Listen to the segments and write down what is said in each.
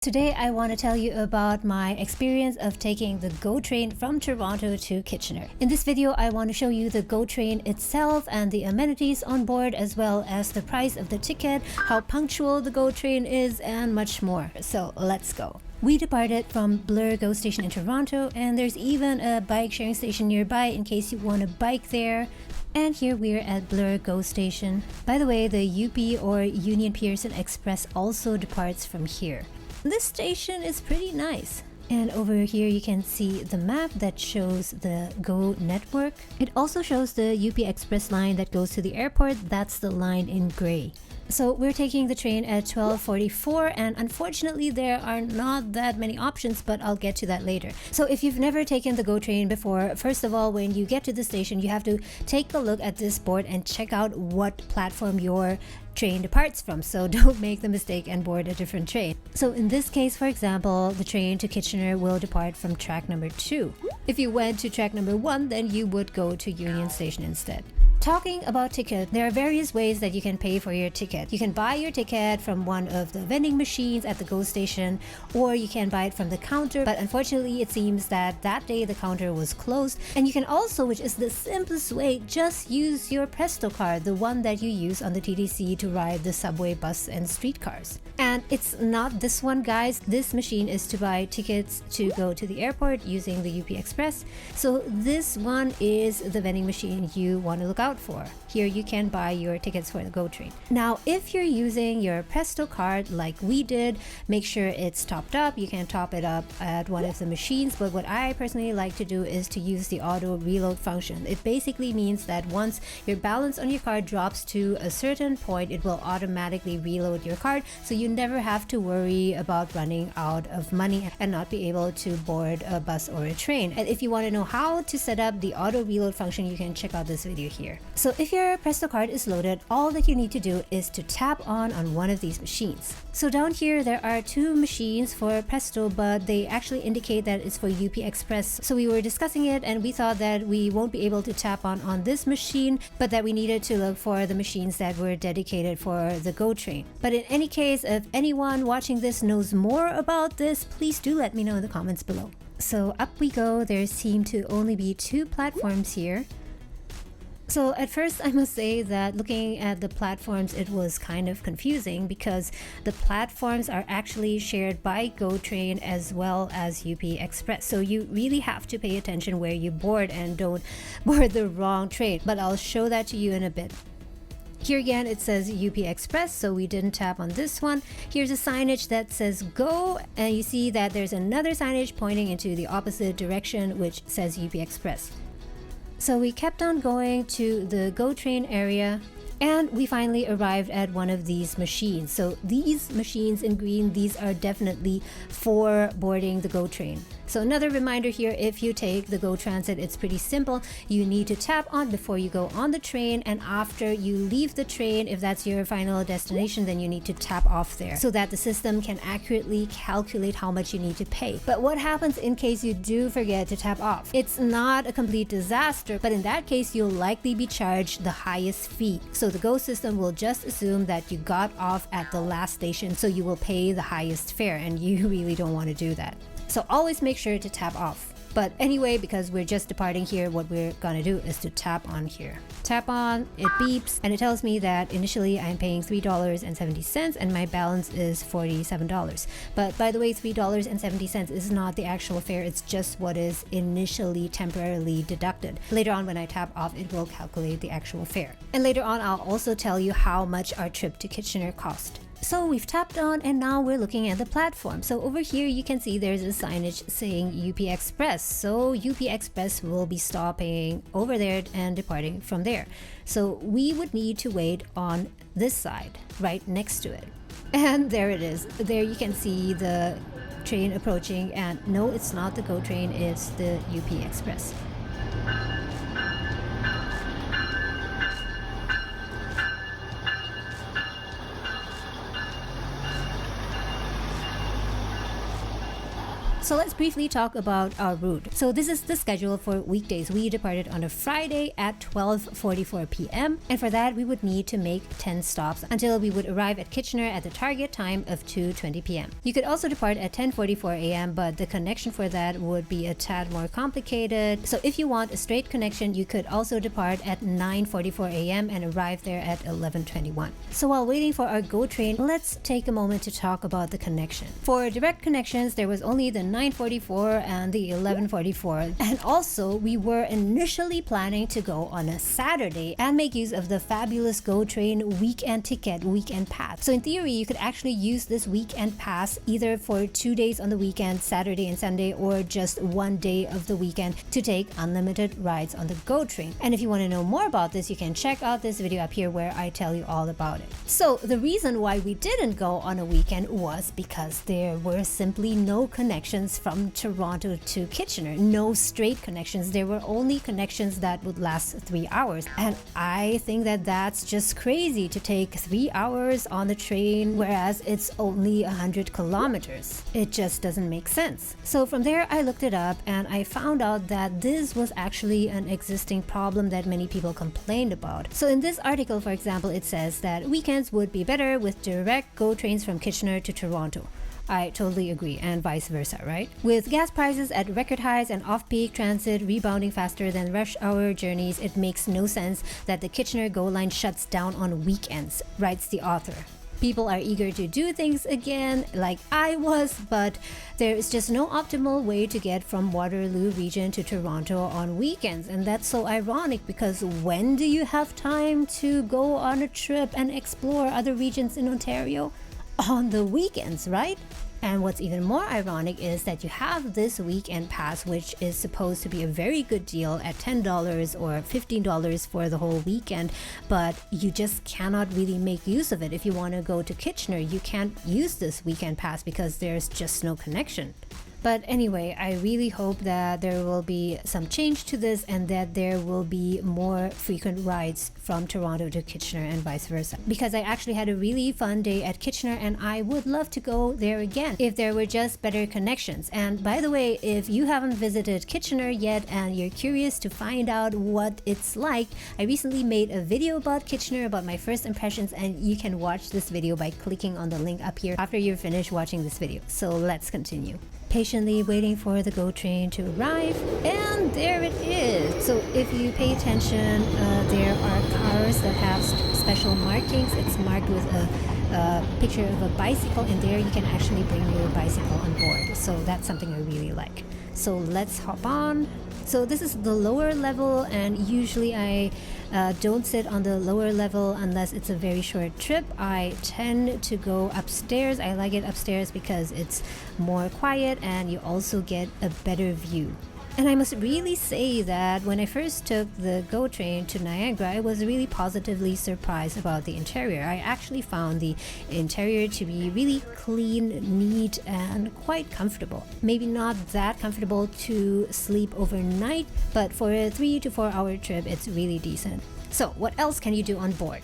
Today I want to tell you about my experience of taking the GO train from Toronto to Kitchener. In this video, I want to show you the GO train itself and the amenities on board, as well as the price of the ticket, how punctual the GO train is, and much more. So let's go. We departed from Bloor GO Station in Toronto, and there's even a bike sharing station nearby in case you want to bike there. And here we're at Bloor GO Station. By the way, the UP or Union Pearson Express also departs from here. This station is pretty nice. And over here you can see the map that shows the GO network. It also shows the UP Express line that goes to the airport. That's the line in gray. So we're taking the train at 12:44, and unfortunately there are not that many options, but I'll get to that later. So if you've never taken the GO train before, first of all, when you get to the station, you have to take a look at this board and check out what platform your train departs from, so don't make the mistake and board a different train. So in this case, for example, the train to Kitchener will depart from track number 2. If you went to track number 1, then you would go to Union Station instead. Talking about ticket, there are various ways that you can pay for your ticket. You can buy your ticket from one of the vending machines at the GO station, or you can buy it from the counter, but unfortunately it seems that that day the counter was closed. And you can also, which is the simplest way, just use your Presto card, the one that you use on the TTC to ride the subway, bus, and streetcars. And it's not this one, guys. This machine is to buy tickets to go to the airport using the UP Express. So this one is the vending machine you want to look out for. Here you can buy your tickets for the GO train. Now, if you're using your Presto card like we did, make sure it's topped up. You can top it up at one of the machines, but what I personally like to do is to use the auto reload function. It basically means that once your balance on your card drops to a certain point, it will automatically reload your card, so you never have to worry about running out of money and not be able to board a bus or a train. And if you want to know how to set up the auto reload function, you can check out this video here. So if your Presto card is loaded, all that you need to do is to tap on one of these machines. So down here there are 2 machines for Presto, but they actually indicate that it's for UP Express. So we were discussing it and we thought that we won't be able to tap on this machine, but that we needed to look for the machines that were dedicated for the GO train. But in any case, if anyone watching this knows more about this, please do let me know in the comments below. So up we go. There seem to only be 2 platforms here. So at first I must say that looking at the platforms, it was kind of confusing because the platforms are actually shared by GO train as well as UP Express. So you really have to pay attention where you board and don't board the wrong train. But I'll show that to you in a bit. Here again it says UP Express, so we didn't tap on this one. Here's a signage that says GO, and you see that there's another signage pointing into the opposite direction which says UP Express. So we kept on going to the GO train area, and we finally arrived at one of these machines. So these machines in green, these are definitely for boarding the GO train. So another reminder here, if you take the GO Transit, it's pretty simple. You need to tap on before you go on the train, and after you leave the train, if that's your final destination, then you need to tap off there so that the system can accurately calculate how much you need to pay. But what happens in case you do forget to tap off? It's not a complete disaster, but in that case, you'll likely be charged the highest fee. So the GO system will just assume that you got off at the last station, so you will pay the highest fare, and you really don't want to do that. So always make sure to tap off. But anyway, because we're just departing here, what we're gonna do is to tap on here. Tap on, it beeps, and it tells me that initially I'm paying $3.70 and my balance is $47. But by the way, $3.70 is not the actual fare, it's just what is initially temporarily deducted. Later on when I tap off, it will calculate the actual fare. And later on, I'll also tell you how much our trip to Kitchener cost. So we've tapped on and now we're looking at the platform. So over here you can see there's a signage saying UP Express. So UP Express will be stopping over there and departing from there. So we would need to wait on this side, right next to it. And there it is. There you can see the train approaching, and no, it's not the GO train, it's the UP Express. So let's briefly talk about our route. So this is the schedule for weekdays. We departed on a Friday at 12:44 p.m. and for that we would need to make 10 stops until we would arrive at Kitchener at the target time of 2:20 p.m. You could also depart at 10:44 a.m. but the connection for that would be a tad more complicated. So if you want a straight connection, you could also depart at 9:44 a.m. and arrive there at 11:21. So while waiting for our GO train, let's take a moment to talk about the connection. For direct connections, there was only the 9:44 and the 11:44, and also we were initially planning to go on a Saturday and make use of the fabulous GO train weekend ticket, weekend pass. So in theory, you could actually use this weekend pass either for 2 days on the weekend, Saturday and Sunday, or just 1 day of the weekend to take unlimited rides on the GO train. And if you want to know more about this, you can check out this video up here where I tell you all about it. So the reason why we didn't go on a weekend was because there were simply no connections from Toronto to Kitchener. No straight connections. There were only connections that would last 3 hours. And I think that that's just crazy to take 3 hours on the train, whereas it's only 100 kilometers. It just doesn't make sense. So from there, I looked it up and I found out that this was actually an existing problem that many people complained about. So in this article, for example, it says that weekends would be better with direct GO trains from Kitchener to Toronto. I totally agree, and vice versa, right? With gas prices at record highs and off-peak transit rebounding faster than rush hour journeys, it makes no sense that the Kitchener GO line shuts down on weekends, writes the author. People are eager to do things again, like I was, but there is just no optimal way to get from Waterloo region to Toronto on weekends. And that's so ironic because when do you have time to go on a trip and explore other regions in Ontario? On the weekends, right? And what's even more ironic is that you have this weekend pass, which is supposed to be a very good deal at $10 or $15 for the whole weekend, but you just cannot really make use of it. If you want to go to Kitchener, you can't use this weekend pass because there's just no connection. But anyway, I really hope that there will be some change to this and that there will be more frequent rides from Toronto to Kitchener and vice versa. Because I actually had a really fun day at Kitchener and I would love to go there again if there were just better connections. And by the way, if you haven't visited Kitchener yet and you're curious to find out what it's like, I recently made a video about Kitchener, about my first impressions, and you can watch this video by clicking on the link up here after you're finished watching this video. So let's continue. Patiently waiting for the GO train to arrive, and there it is. So if you pay attention, there are cars that have special markings. It's marked with a picture of a bicycle, and there you can actually bring your bicycle on board. So that's something I really like. So let's hop on. So this is the lower level, and usually I don't sit on the lower level unless it's a very short trip. I tend to go upstairs. I like it upstairs because it's more quiet and you also get a better view. And I must really say that when I first took the GO train to Niagara, I was really positively surprised about the interior. I actually found the interior to be really clean, neat, and quite comfortable. Maybe not that comfortable to sleep overnight, but for a 3 to 4 hour trip, it's really decent. So what else can you do on board?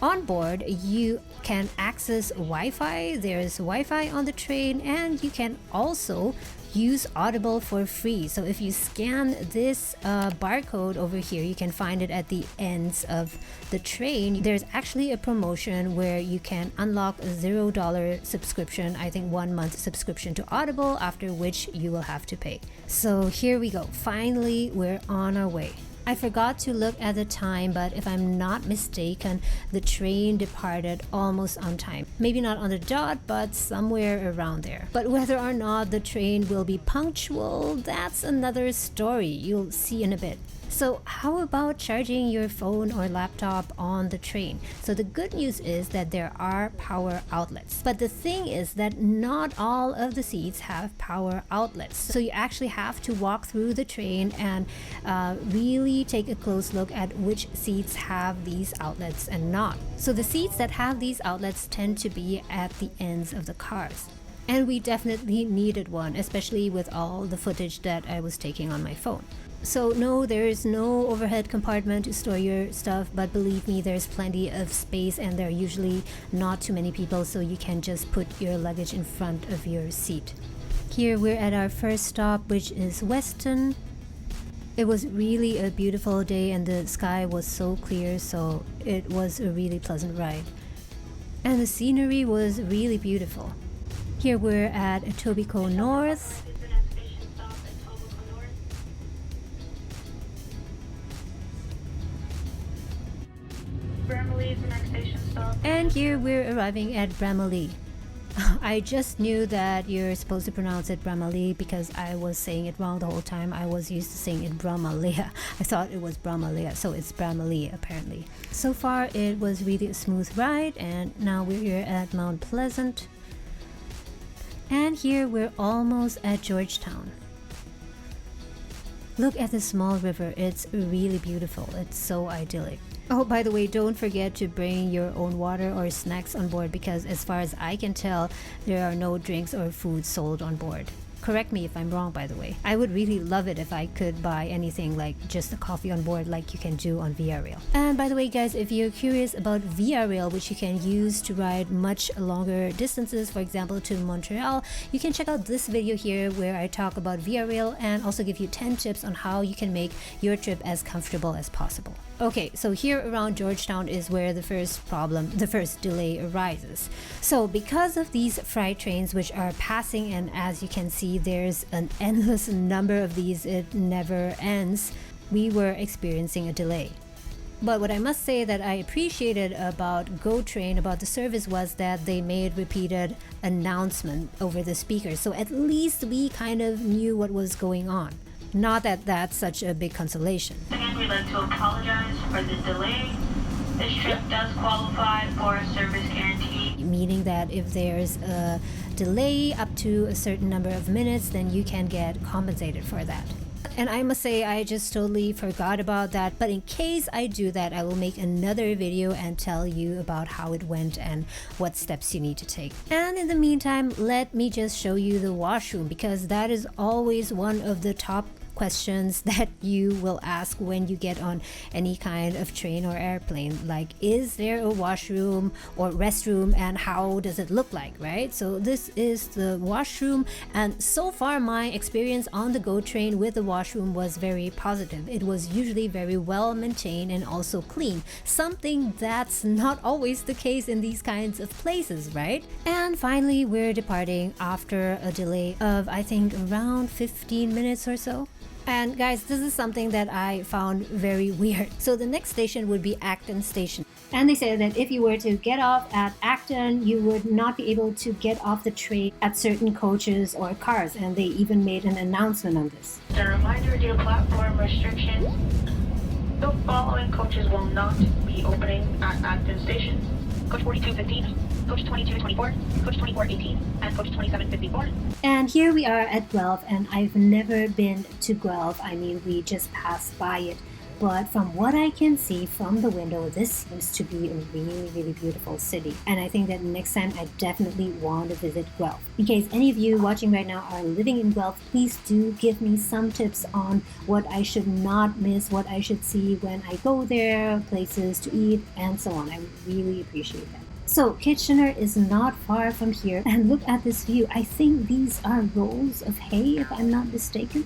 On board, you can access Wi-Fi. There's Wi-Fi on the train, and you can also use Audible for free. So if you scan this barcode over here, you can find it at the ends of the train. There's actually a promotion where you can unlock a $0 subscription, I think 1 month subscription to Audible, after which you will have to pay. So here we go. Finally, we're on our way. I forgot to look at the time, but if I'm not mistaken, the train departed almost on time. Maybe not on the dot, but somewhere around there. But whether or not the train will be punctual, that's another story. You'll see in a bit. So how about charging your phone or laptop on the train? So the good news is that there are power outlets. But the thing is that not all of the seats have power outlets. So you actually have to walk through the train and really take a close look at which seats have these outlets and not. So the seats that have these outlets tend to be at the ends of the cars. And we definitely needed one, especially with all the footage that I was taking on my phone. So no, there is no overhead compartment to store your stuff, but believe me, there's plenty of space and there are usually not too many people, so you can just put your luggage in front of your seat. Here we're at our first stop, which is Weston. It was really a beautiful day and the sky was so clear, so it was a really pleasant ride. And the scenery was really beautiful. Here we're at Etobicoke North. Bramalea is the next station stop. And here we're arriving at Bramalea. I just knew that you're supposed to pronounce it Bramalea because I was saying it wrong the whole time. I was used to saying it Bramalea. I thought it was Bramalea, so it's Bramalea apparently. So far it was really a smooth ride, and now we're here at Mount Pleasant. And here we're almost at Georgetown. Look at the small river, it's really beautiful, it's so idyllic. Oh, by the way, don't forget to bring your own water or snacks on board because as far as I can tell, there are no drinks or food sold on board. Correct me if I'm wrong, by the way. I would really love it if I could buy anything like just a coffee on board like you can do on Via Rail. And by the way, guys, if you're curious about Via Rail, which you can use to ride much longer distances, for example, to Montreal, you can check out this video here where I talk about Via Rail and also give you 10 tips on how you can make your trip as comfortable as possible. Okay, so here around Georgetown is where the first delay arises. So because of these freight trains which are passing, and as you can see there's an endless number of these, it never ends, we were experiencing a delay. But what I must say that I appreciated about GO Train, about the service, was that they made repeated announcement over the speakers, so at least we kind of knew what was going on. Not that that's such a big consolation. Again, we'd like to apologize for the delay. This trip does qualify for a service guarantee. Meaning that if there's a delay up to a certain number of minutes, then you can get compensated for that. And I must say I just totally forgot about that, but in case I do that, I will make another video and tell you about how it went and what steps you need to take. And in the meantime, let me just show you the washroom, because that is always one of the top questions that you will ask when you get on any kind of train or airplane. Like, is there a washroom or restroom, and how does it look like, right? So this is the washroom, and so far my experience on the GO train with the washroom was very positive. It was usually very well maintained and also clean, something that's not always the case in these kinds of places, right? And finally, we're departing after a delay of I think around 15 minutes or so. And guys, this is something that I found very weird. So the next station would be Acton Station. And they said that if you were to get off at Acton, you would not be able to get off the train at certain coaches or cars. And they even made an announcement on this. A reminder due to platform restrictions, the following coaches will not be opening at Acton Station. Coach 4215, Coach 2224, Coach 2418, and Coach 2754. And here we are at Guelph, and I've never been to Guelph. I mean, we just passed by it. But from what I can see from the window, this seems to be a really, really beautiful city. And I think that next time I definitely want to visit Guelph. In case any of you watching right now are living in Guelph, please do give me some tips on what I should not miss, what I should see when I go there, places to eat, and so on. I really appreciate that. So Kitchener is not far from here, and look at this view. I think these are rolls of hay, if I'm not mistaken.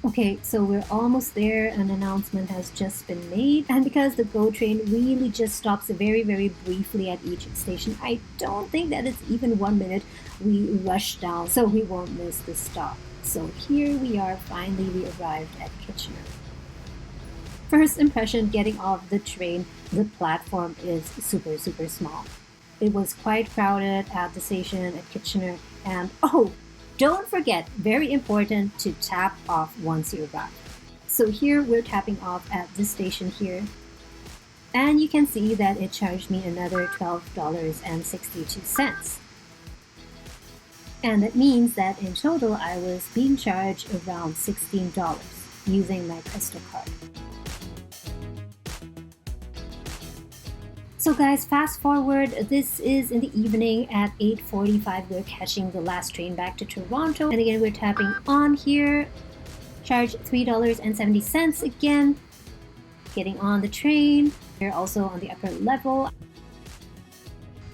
Okay, so we're almost there. An announcement has just been made, and because the GO train really just stops very, very briefly at each station, I don't think that it's even 1 minute. We rush down so we won't miss the stop. So here we are, finally we arrived at Kitchener. First impression getting off the train, the platform is super, super small. It was quite crowded at the station at Kitchener, and oh, don't forget, very important, to tap off once you arrive. So here we're tapping off at this station here, and you can see that it charged me another $12.62. And that means that in total I was being charged around $16 using my Presto card. So guys, fast forward, this is in the evening at 8:45. We're catching the last train back to Toronto. And again, we're tapping on here, charge $3.70 again. Getting on the train. We're also on the upper level.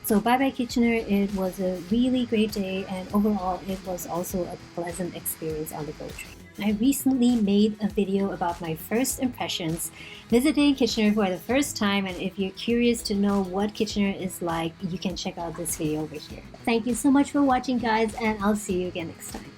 So bye bye Kitchener, it was a really great day, and overall it was also a pleasant experience on the GO train. I recently made a video about my first impressions visiting Kitchener for the first time, and if you're curious to know what Kitchener is like, you can check out this video over here. Thank you so much for watching guys, and I'll see you again next time.